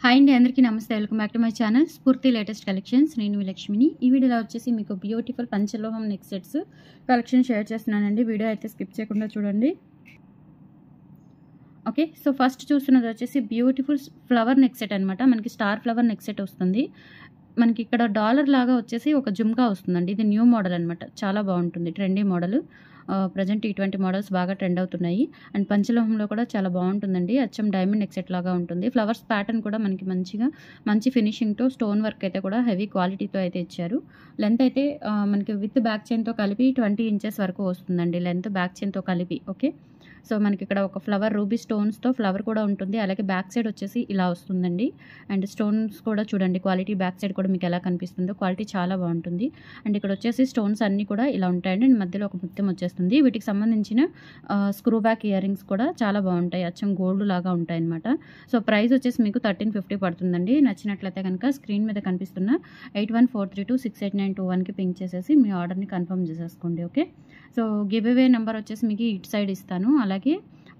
Hi అండి, అందరికీ నమస్తే. Welcome back to my channel Spoorthi latest collections. నేను లక్ష్మిని. ఈ వీడియోలో వచ్చేసి మీకు బ్యూటిఫుల్ పంచలోహం నెక్ సెట్స్ కలెక్షన్ షేర్ చేస్తున్నానండి. వీడియో అయితే స్కిప్ చేయకుండా చూడండి. ఓకే, సో ఫస్ట్ చూస్తున్నది వచ్చేసి బ్యూటిఫుల్ ఫ్లవర్ నెక్ సెట్ అనమాట. మనకి స్టార్ ఫ్లవర్ నెక్ సెట్ వస్తుంది. మనకి ఇక్కడ డాలర్ లాగా వచ్చేసి ఒక జుమ్కా వస్తుందండి. ఇది న్యూ మోడల్ అనమాట. చాలా బాగుంటుంది, ట్రెండీ మోడల్. ప్రజెంట్ ఇటువంటి మోడల్స్ బాగా ట్రెండ్ అవుతున్నాయి. అండ్ పంచలోహంలో కూడా చాలా బాగుంటుందండి. అచ్చం డైమండ్ నెక్ సెట్ లాగా ఉంటుంది. ఫ్లవర్స్ ప్యాటర్న్ కూడా మనకి మంచి ఫినిషింగ్తో, స్టోన్ వర్క్ అయితే కూడా హెవీ క్వాలిటీతో అయితే ఇచ్చారు. లెంత్ అయితే మనకి విత్ బ్యాక్ చైన్తో కలిపి 20 ఇంచెస్ వరకు వస్తుందండి. లెంత్ బ్యాక్ చైన్తో కలిపి. ఓకే, సో మనకి ఇక్కడ ఒక ఫ్లవర్ రూబీ స్టోన్స్తో ఫ్లవర్ కూడా ఉంటుంది. అలాగే బ్యాక్ సైడ్ వచ్చేసి ఇలా వస్తుందండి. అండ్ స్టోన్స్ కూడా చూడండి, క్వాలిటీ బ్యాక్ సైడ్ కూడా మీకు ఎలా కనిపిస్తుందో క్వాలిటీ చాలా బాగుంటుంది. అండ్ ఇక్కడ వచ్చేసి స్టోన్స్ అన్నీ కూడా ఇలా ఉంటాయండి. అండ్ మధ్యలో ఒక ముత్యం వచ్చేస్తుంది. వీటికి సంబంధించిన స్క్రూ బ్యాక్ ఇయర్ రింగ్స్ కూడా చాలా బాగుంటాయి. అచ్చం గోల్డ్ లాగా ఉంటాయి అనమాట. సో ప్రైస్ వచ్చేసి మీకు 1350 పడుతుందండి. నచ్చినట్లయితే కనుక స్క్రీన్ మీద కనిపిస్తున్న 8143268921కి పింక్ చేసేసి మీ ఆర్డర్ని కన్ఫర్మ్ చేసేసుకోండి. Okay, so give away number వచ్చేసి మీకు ఇటు సైడ్ ఇస్తాను. అలాగే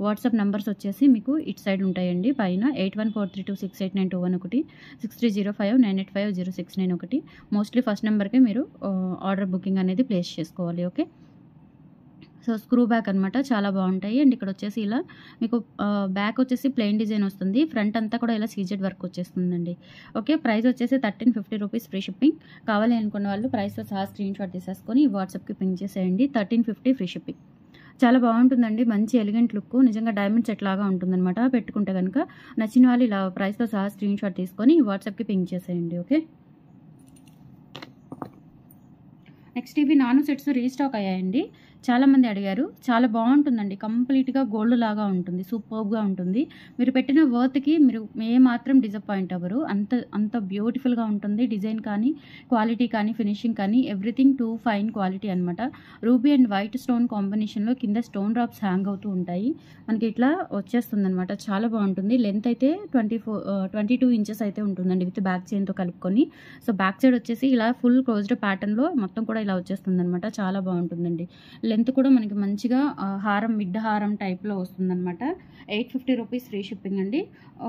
వాట్సాప్ నెంబర్స్ వచ్చేసి మీకు ఇటు సైడ్ ఉంటాయండి. పైన 8143268921 ఒకటి, 6305985069 ఒకటి. మోస్ట్లీ ఫస్ట్ నెంబర్కి మీరు ఆర్డర్ బుకింగ్ అనేది ప్లేస్ చేసుకోవాలి. ఓకే, సో స్క్రూ బ్యాక్ అనమాట, చాలా బాగుంటాయి. అండ్ ఇక్కడ వచ్చేసి ఇలా మీకు బ్యాక్ వచ్చేసి ప్లెయిన్ డిజైన్ వస్తుంది. ఫ్రంట్ అంతా కూడా ఇలా సీజెడ్ వర్క్ వచ్చేస్తుందండి. ఓకే, ప్రైస్ వచ్చేసి 1350 రూపీస్ ఫ్రీ షిప్పింగ్. కావాలి అనుకున్న వాళ్ళు ప్రైస్తో సహా స్క్రీన్ షాట్ తీసేసుకొని వాట్సాప్కి పింక్ చేసేయండి. 1350 ఫ్రీ షిప్పింగ్. చాలా బాగుంటుందండి. మంచి ఎలిగెంట్ లుక్, నిజంగా డైమండ్ సెట్ లాగా ఉంటుందన్నమాట. పెట్టుకుంటే కనుక నచ్చిన వాళ్ళు ఇలా ప్రైస్తో సహా స్క్రీన్ షాట్ తీసుకొని వాట్సాప్కి పింక్ చేసేయండి. ఓకే, నెక్స్ట్ ఇవి నాను సెట్స్ రీస్టాక్ అయ్యాయండి. చాలామంది అడిగారు. చాలా బాగుంటుందండి. కంప్లీట్గా గోల్డ్ లాగా ఉంటుంది, సూపర్గా ఉంటుంది. మీరు పెట్టిన వర్త్కి మీరు ఏమాత్రం డిసప్పాయింట్ అవ్వరు. అంత బ్యూటిఫుల్గా ఉంటుంది. డిజైన్ కానీ, క్వాలిటీ కానీ, ఫినిషింగ్ కానీ ఎవ్రీథింగ్ టూ ఫైన్ క్వాలిటీ అనమాట. రూబీ అండ్ వైట్ స్టోన్ కాంబినేషన్లో కింద స్టోన్ డ్రాప్స్ హ్యాంగ్ అవుతూ ఉంటాయి. మనకి ఇట్లా వచ్చేస్తుంది అనమాట. చాలా బాగుంటుంది. లెంత్ అయితే 22 ఇంచెస్ అయితే ఉంటుందండి విత్ బ్యాక్ చైన్తో కలుపుకొని. సో బ్యాక్ సైడ్ వచ్చేసి ఇలా ఫుల్ క్లోజ్డ్ ప్యాటర్న్లో మొత్తం కూడా ఇలా వచ్చేస్తుంది అనమాట. చాలా బాగుంటుందండి. లెంత్ కూడా మనకి మంచిగా హారం, మిడ్ హారం టైప్లో వస్తుందన్నమాట. 850 రూపీస్ ఫ్రీ షిప్పింగ్ అండి.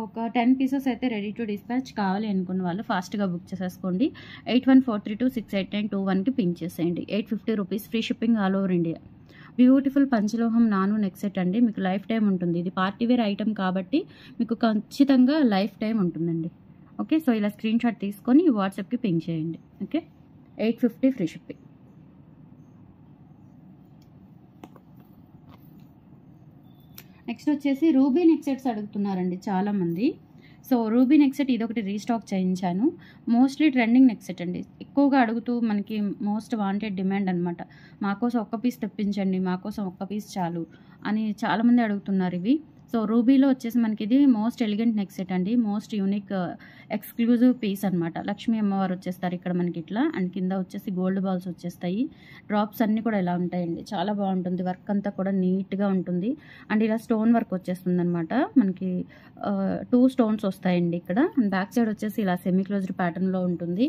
ఒక 10 పీసెస్ అయితే రెడీ టు డిస్పాచ్. కావాలి అనుకున్న వాళ్ళు ఫాస్ట్గా బుక్ చేసేసుకోండి. 8143268921కి పింక్ చేసేయండి. 850 rupees free shipping all over India. Beautiful పంచలోహం నాను నెక్ సెట్ అండి. మీకు లైఫ్ టైం ఉంటుంది. ఇది పార్టీవేర్ ఐటమ్ కాబట్టి మీకు ఖచ్చితంగా లైఫ్ టైం ఉంటుందండి. ఓకే, సో ఇలా స్క్రీన్ షాట్ తీసుకొని వాట్సాప్కి పింక్ చేయండి. Okay, 850 free shipping. నెక్స్ట్ వచ్చేసి రూబీ నెక్ సెట్స్ అడుగుతున్నారండి చాలామంది. సో రూబీ నెక్ సెట్ ఇదొకటి రీస్టాక్ చేయించాను. మోస్ట్లీ ట్రెండింగ్ నెక్ సెట్ అండి. ఎక్కువగా అడుగుతూ మనకి మోస్ట్ వాంటెడ్ డిమాండ్ అనమాట. మాకోసం ఒక్క పీస్ తెప్పించండి, మాకోసం ఒక్క పీస్ చాలు అని చాలామంది అడుగుతున్నారు ఇవి. సో రూబీలో వచ్చేసి మనకి ఇది మోస్ట్ ఎలిగెంట్ నెక్ సెట్ అండి. మోస్ట్ యూనిక్ ఎక్స్క్లూజివ్ పీస్ అనమాట. లక్ష్మీ అమ్మవారు వచ్చేస్తారు ఇక్కడ మనకి ఇట్లా. అండ్ కింద వచ్చేసి గోల్డ్ బాల్స్ వచ్చేస్తాయి. డ్రాప్స్ అన్నీ కూడా ఇలా ఉంటాయండి. చాలా బాగుంటుంది. వర్క్ అంతా కూడా నీట్గా ఉంటుంది. అండ్ ఇలా స్టోన్ వర్క్ వచ్చేస్తుంది అనమాట. మనకి 2 స్టోన్స్ వస్తాయండి ఇక్కడ. అండ్ బ్యాక్ సైడ్ వచ్చేసి ఇలా సెమీ క్లోజ్డ్ ప్యాటర్న్లో ఉంటుంది.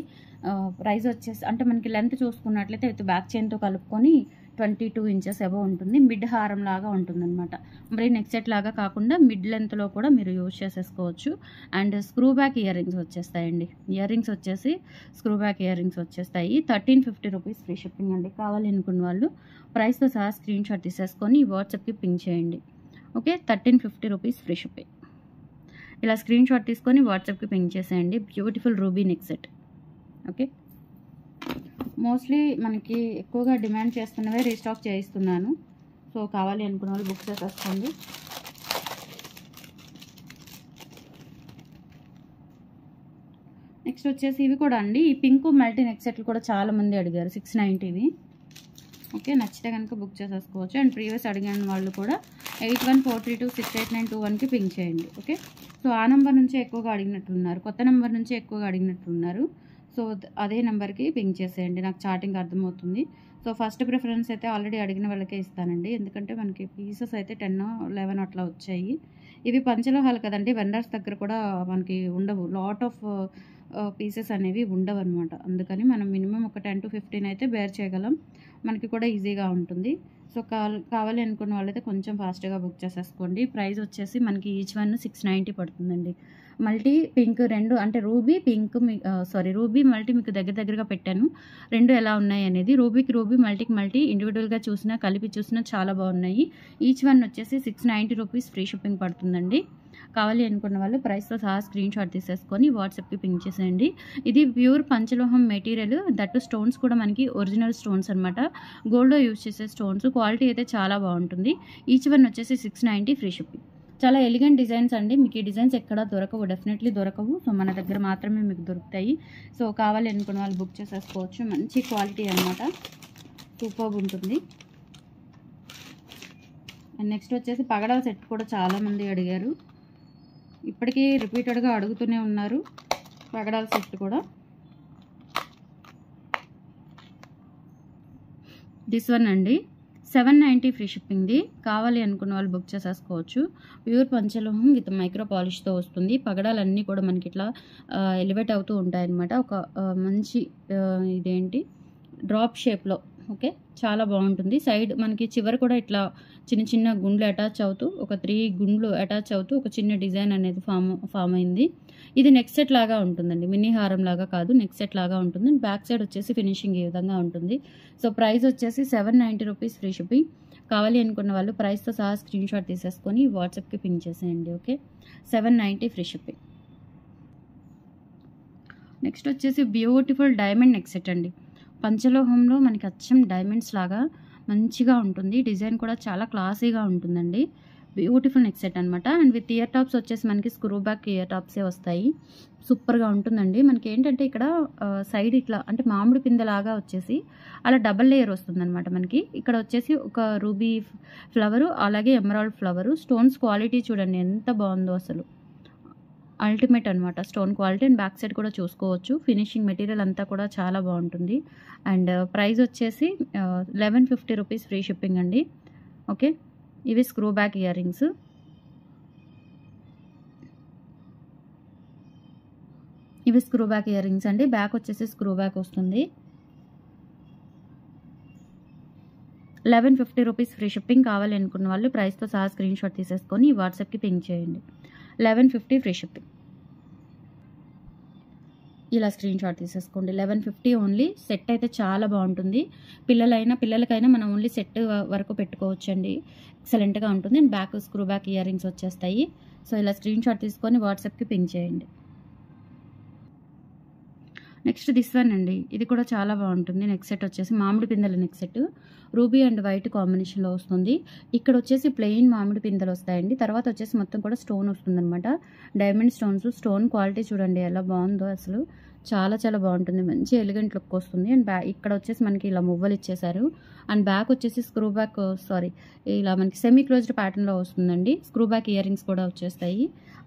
ప్రైస్ వచ్చేసి అంటే మనకి లెంత్ చూసుకున్నట్లయితే విత్ బ్యాక్ చైన్తో కలుపుకొని 22 ఇంచెస్ అబవ్ ఉంటుంది. మిడ్ హారం లాగా ఉంటుంది అనమాట. మరి నెక్ సెట్ లాగా కాకుండా మిడ్ లెంత్లో కూడా మీరు యూజ్ చేసేసుకోవచ్చు. And screw back earrings వచ్చేస్తాయండి. ఇయర్ రింగ్స్ వచ్చేసి స్క్రూ బ్యాక్ ఇయర్ రింగ్స్ వచ్చేస్తాయి. 1350 రూపీస్ ఫ్రీ షిప్పింగ్ అండి. కావాలి అనుకున్న వాళ్ళు ప్రైస్తో సహా స్క్రీన్ షాట్ తీసేసుకొని వాట్సాప్కి పింక్ చేయండి. Okay, 1350 rupees free shipping. ఇలా స్క్రీన్ షాట్ తీసుకొని వాట్సాప్కి పింక్ చేసేయండి. Beautiful ruby neck set. Okay, mostly మనకి ఎక్కువగా డిమాండ్ చేస్తున్నవే రీస్టాక్ చేయిస్తున్నాను. సో కావాలి అనుకున్న వాళ్ళు బుక్ చేసేసుకోండి. నెక్స్ట్ వచ్చేసి ఇవి కూడా అండి. ఈ పింక్ మల్టీ నెక్ సెట్లు కూడా చాలామంది అడిగారు. 690వి. ఓకే, నచ్చితే కనుక బుక్ చేసేసుకోవచ్చు. అండ్ ప్రీవియస్ అడిగిన వాళ్ళు కూడా 8143268921కి పింక్ చేయండి. ఓకే, సో ఆ నెంబర్ నుంచి ఎక్కువగా అడిగినట్లున్నారు, కొత్త నెంబర్ నుంచి ఎక్కువగా అడిగినట్లున్నారు. సో అదే నెంబర్కి పింక్ చేసేయండి. నాకు చాటింగ్ అర్థమవుతుంది. సో ఫస్ట్ ప్రిఫరెన్స్ అయితే ఆల్రెడీ అడిగిన వాళ్ళకే ఇస్తానండి. ఎందుకంటే మనకి పీసెస్ అయితే 10, 11 అట్లా వచ్చాయి. ఇవి పంచలోహాలు కదండి. వెండర్స్ దగ్గర కూడా మనకి ఉండవు. లాట్ ఆఫ్ పీసెస్ అనేవి ఉండవు అనమాట. అందుకని మనం మినిమం ఒక 10 to 15 అయితే బేర్ చేయగలం. మనకి కూడా ఈజీగా ఉంటుంది. సో కావాలి అనుకున్న వాళ్ళైతే కొంచెం ఫాస్ట్గా బుక్ చేసేసుకోండి. ప్రైస్ వచ్చేసి మనకి ఈచ్ వన్ 690 పడుతుందండి. మల్టీ పింక్ 2 అంటే రూబీ పింక్ రూబీ మల్టీ మీకు దగ్గరగా పెట్టాను. 2 ఎలా ఉన్నాయి అనేది. రూబీకి రూబీ, మల్టీకి మల్టీ ఇండివిడువల్గా చూసినా కలిపి చూసినా చాలా బాగున్నాయి. ఈచ్ వన్ వచ్చేసి 690 రూపీస్ ఫ్రీ షిప్పింగ్ పడుతుందండి. కావాలి అనుకున్న వాళ్ళు ప్రైస్తో సహా స్క్రీన్ షాట్ తీసేసుకొని వాట్సాప్కి పింక్ చేసేయండి. ఇది ప్యూర్ పంచలోహం మెటీరియల్, దట్టు స్టోన్స్ కూడా మనకి ఒరిజినల్ స్టోన్స్ అనమాట. గోల్డ్లో యూజ్ చేసే స్టోన్స్. క్వాలిటీ అయితే చాలా బాగుంటుంది. ఈచ్ వన్ వచ్చేసి 690 ఫ్రీ షిప్పింగ్. చాలా ఎలిగెంట్ డిజైన్స్ అండి. మీకు ఈ డిజైన్స్ ఎక్కడా దొరకవు, డెఫినెట్లీ దొరకవు. సో మన దగ్గర మాత్రమే మీకు దొరుకుతాయి. సో కావాలి అనుకున్న వాళ్ళు బుక్ చేసేసుకోవచ్చు. మంచి క్వాలిటీ అనమాట, సూపర్బ్ ఉంటుంది. అండ్ నెక్స్ట్ వచ్చేసి పగడాల సెట్ కూడా చాలామంది అడిగారు. ఇప్పటికీ రిపీటెడ్గా అడుగుతూనే ఉన్నారు పగడాల సెట్ కూడా. దిస్ వన్ అండి 790 ఫ్రీ షిప్పింగ్ది. కావాలి అనుకున్న వాళ్ళు బుక్ చేసేసుకోవచ్చు. ప్యూర్ పంచలోహం విత్ మైక్రో పాలిష్తో వస్తుంది. పగడాలన్నీ కూడా మనకి ఇట్లా ఎలివేట్ అవుతూ ఉంటాయన్నమాట. ఒక మంచి ఇదేంటి డ్రాప్ షేప్లో. ఓకే, చాలా బాగుంటుంది. సైడ్ మనకి చివరి కూడా ఇట్లా చిన్న చిన్న గుండ్లు అటాచ్ అవుతూ, ఒక 3 గుండ్లు అటాచ్ అవుతూ ఒక చిన్న డిజైన్ అనేది ఫామ్ అయింది. ఇది నెక్ సెట్ లాగా ఉంటుందండి, మినీ హారం లాగా కాదు, నెక్ సెట్ లాగా ఉంటుంది. బ్యాక్ సైడ్ వచ్చేసి ఫినిషింగ్ ఈ విధంగా ఉంటుంది. సో ప్రైస్ వచ్చేసి 790 రూపీస్ ఫ్రీ షిప్పింగ్. కావాలి అనుకున్న వాళ్ళు ప్రైస్తో సహా స్క్రీన్ షాట్ తీసేసుకొని వాట్సాప్కి పింక్ చేసేయండి. Okay, 790 free shipping. నెక్స్ట్ వచ్చేసి బ్యూటిఫుల్ డైమండ్ నెక్ సెట్ అండి. పంచలోహంలో మనకి అచ్చం డైమండ్స్ లాగా మంచిగా ఉంటుంది. డిజైన్ కూడా చాలా క్లాసీగా ఉంటుందండి. బ్యూటిఫుల్ నెక్ సెట్ అనమాట. అండ్ విత్ ఇయర్ టాప్స్ వచ్చేసి మనకి స్క్రూ బ్యాక్ ఇయర్ టాప్సే వస్తాయి. సూపర్గా ఉంటుందండి. మనకి ఏంటంటే ఇక్కడ సైడ్ ఇట్లా అంటే మామిడి పిందెలాగా వచ్చేసి అలా డబల్ లేయర్ వస్తుంది అనమాట. మనకి ఇక్కడ వచ్చేసి ఒక రూబీ ఫ్లవరు, అలాగే ఎమరాల్డ్ ఫ్లవరు. స్టోన్స్ క్వాలిటీ చూడండి ఎంత బాగుందో, అసలు అల్టిమేట్ అనమాట stone quality. And back side కూడా చూసుకోవచ్చు. ఫినిషింగ్ మెటీరియల్ అంతా కూడా చాలా బాగుంటుంది. అండ్ ప్రైస్ వచ్చేసి 1150 రూపీస్ ఫ్రీ షిప్పింగ్ అండి. ఓకే, ఇవి స్క్రూ బ్యాక్ ఇయర్ రింగ్స్. ఇవి స్క్రూ బ్యాక్ ఇయర్ రింగ్స్ అండి. బ్యాక్ వచ్చేసి స్క్రూ బ్యాక్ వస్తుంది. 1150 రూపీస్ ఫ్రీ షిప్పింగ్. కావాలి అనుకున్న వాళ్ళు ప్రైస్తో సహా స్క్రీన్ షాట్ తీసేసుకొని వాట్సాప్కి పింక్ చేయండి. 1150 ఫ్రీ షిప్పింగ్. ఇలా స్క్రీన్ షాట్ తీసేసుకోండి. 1150 ఓన్లీ. సెట్ అయితే చాలా బాగుంటుంది. పిల్లలకైనా మనం ఓన్లీ సెట్ వరకు పెట్టుకోవచ్చండి. ఎక్సలెంట్గా ఉంటుంది. And back screw back earrings వచ్చేస్తాయి. సో ఇలా స్క్రీన్ షాట్ తీసుకొని వాట్సాప్కి పింక్ చేయండి. నెక్స్ట్ దిస్ వన్ అండి. ఇది కూడా చాలా బాగుంటుంది. నెక్ సెట్ వచ్చేసి మామిడి పిందెల neck set, ruby and white కాంబినేషన్లో వస్తుంది. ఇక్కడ వచ్చేసి ప్లెయిన్ మామిడి పిందెలు వస్తాయండి. తర్వాత వచ్చేసి మొత్తం కూడా స్టోన్ వస్తుంది అనమాట. Diamond stones. స్టోన్ క్వాలిటీ చూడండి ఎలా బాగుందో, అసలు చాలా చాలా బాగుంటుంది. మంచి ఎలిగెంట్ లుక్ వస్తుంది. అండ్ ఇక్కడ వచ్చేసి మనకి ఇలా మువ్వలు ఇచ్చేసారు. అండ్ బ్యాక్ వచ్చేసి స్క్రూ బ్యాక్ ఇలా మనకి సెమీ క్లోజ్డ్ ప్యాటర్న్లో వస్తుందండి. స్క్రూ బ్యాక్ ఇయర్ రింగ్స్ కూడా వచ్చేస్తాయి.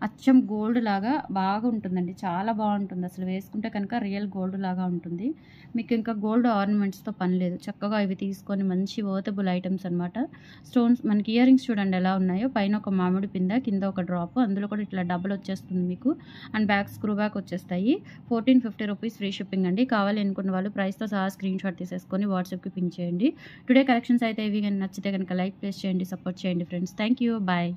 అచ్చం గోల్డ్ లాగా బాగా ఉంటుందండి. చాలా బాగుంటుంది. అసలు వేసుకుంటే కనుక రియల్ గోల్డ్ లాగా ఉంటుంది. మీకు ఇంకా గోల్డ్ ఆర్నమెంట్స్తో పని లేదు. చక్కగా ఇవి తీసుకొని మంచి వర్తబుల్ ఐటమ్స్ అనమాట. స్టోన్స్ మనకి ఇయర్ రింగ్స్ చూడండి ఎలా ఉన్నాయో. పైన ఒక మామిడి పింద, కింద ఒక డ్రాప్, అందులో కూడా ఇట్లా డబుల్ వచ్చేస్తుంది మీకు. అండ్ బ్యాక్ స్క్రూ బ్యాక్ వచ్చేస్తాయి. 1450 రూపీస్ ఫ్రీ షిప్పింగ్ అండి. కావాలి అనుకున్న వాళ్ళు ప్రైస్తో సహా స్క్రీన్ షాట్ తీసేసుకొని వాట్సాప్కి పింక్ చేయండి. టుడే కలెక్షన్స్ అయితే ఇవి కానీ నచ్చితే కనుక లైక్ ప్లేస్ చేయండి, సపోర్ట్ చేయండి ఫ్రెండ్స్. Thank you, bye.